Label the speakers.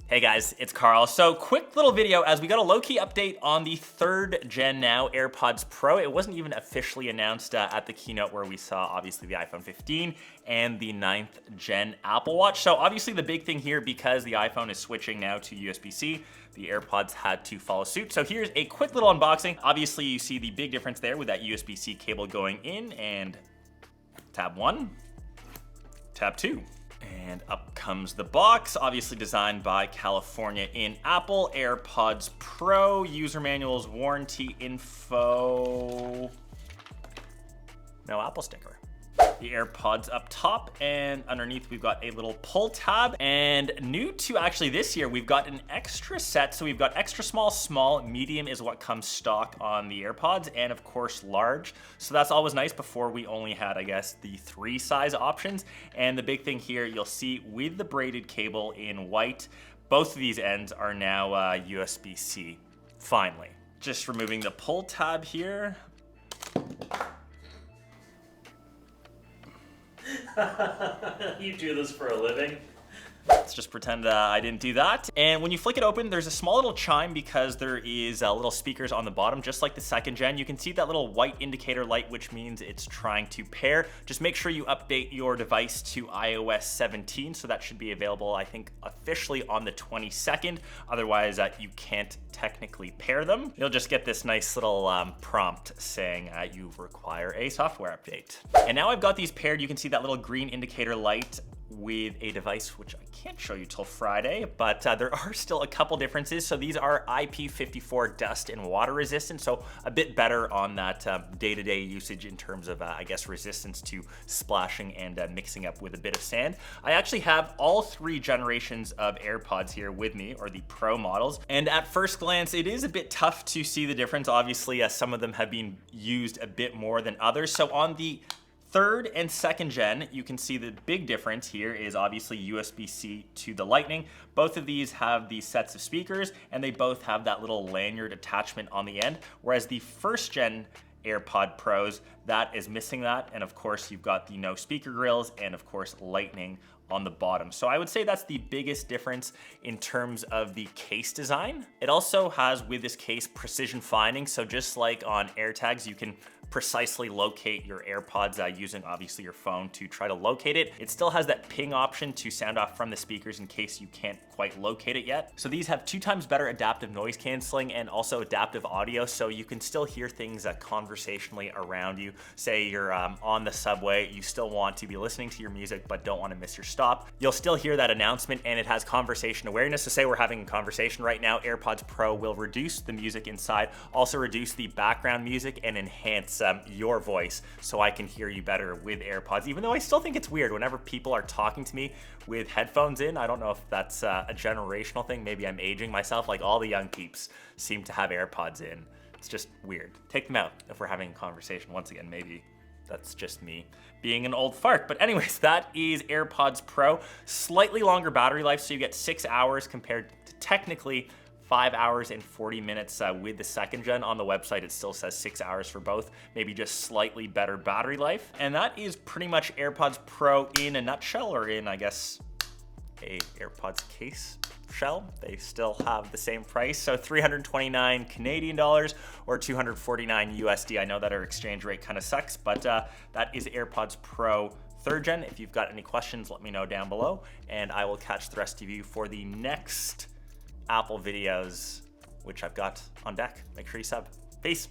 Speaker 1: Hey guys, it's Carl. So quick little video as we got a low-key update on the 3rd gen now AirPods Pro. It wasn't even officially announced at the keynote where we saw obviously the iPhone 15 and the 9th gen Apple Watch. So obviously the big thing here, because the iPhone is switching now to USB-C, the AirPods had to follow suit. So here's a quick little unboxing. Obviously you see the big difference there with that USB-C cable going in, and tab 1, tab 2. And up comes the box, obviously designed by California in Apple. AirPods Pro, user manuals, warranty info. No Apple sticker. The AirPods up top, and underneath we've got a little pull tab. And new to actually this year, we've got an extra set. So we've got extra small, small, medium is what comes stock on the AirPods, and of course large. So that's always nice. Before we only had, I guess, the 3 size options. And the big thing here, you'll see with the braided cable in white, both of these ends are now USB-C, finally. Just removing the pull tab here.
Speaker 2: You do this for a living?
Speaker 1: Let's just pretend I didn't do that. And when you flick it open, there's a small little chime because there is little speakers on the bottom, just like the 2nd gen. You can see that little white indicator light, which means it's trying to pair. Just make sure you update your device to iOS 17. So that should be available, I think, officially on the 22nd. Otherwise, you can't technically pair them. You'll just get this nice little prompt saying you require a software update. And now I've got these paired. You can see that little green indicator light with a device which I can't show you till Friday, but there are still a couple differences. So these are IP54 dust and water resistant, so a bit better on that day-to-day usage in terms of, I guess, resistance to splashing and mixing up with a bit of sand. I actually have all 3 generations of AirPods here with me, or the Pro models, and at first glance, it is a bit tough to see the difference. Obviously, some of them have been used a bit more than others. So on the 3rd and 2nd gen, you can see the big difference here is obviously USB-C to the Lightning. Both of these have these sets of speakers, and they both have that little lanyard attachment on the end, whereas the 1st gen AirPod Pros, that is missing that. And of course, you've got the no speaker grills and of course Lightning on the bottom. So I would say that's the biggest difference in terms of the case design. It also has, with this case, precision finding. So just like on AirTags, you can precisely locate your AirPods using obviously your phone to try to locate it. It still has that ping option to sound off from the speakers in case you can't quite locate it yet. So these have 2 times better adaptive noise canceling and also adaptive audio, so you can still hear things conversationally around you. Say you're on the subway, you still want to be listening to your music but don't want to miss your stop. You'll still hear that announcement, and it has conversation awareness. So say we're having a conversation right now, AirPods Pro will reduce the music inside, also reduce the background music, and enhance your voice so I can hear you better with AirPods, even though I still think it's weird whenever people are talking to me with headphones in. I don't know if that's a generational thing. Maybe I'm aging myself. Like, all the young peeps seem to have AirPods in. It's just weird. Take them out if we're having a conversation. Once again, maybe that's just me being an old fart. But anyways, that is AirPods Pro. Slightly longer battery life, so you get 6 hours compared to technically 5 hours and 40 minutes with the 2nd gen. On the website, it still says 6 hours for both, maybe just slightly better battery life. And that is pretty much AirPods Pro in a nutshell, or in, I guess, a AirPods case shell. They still have the same price. So 329 Canadian dollars or 249 USD. I know that our exchange rate kind of sucks, but that is AirPods Pro 3rd gen. If you've got any questions, let me know down below, and I will catch the rest of you for the next Apple videos, which I've got on deck. Make sure you sub. Peace.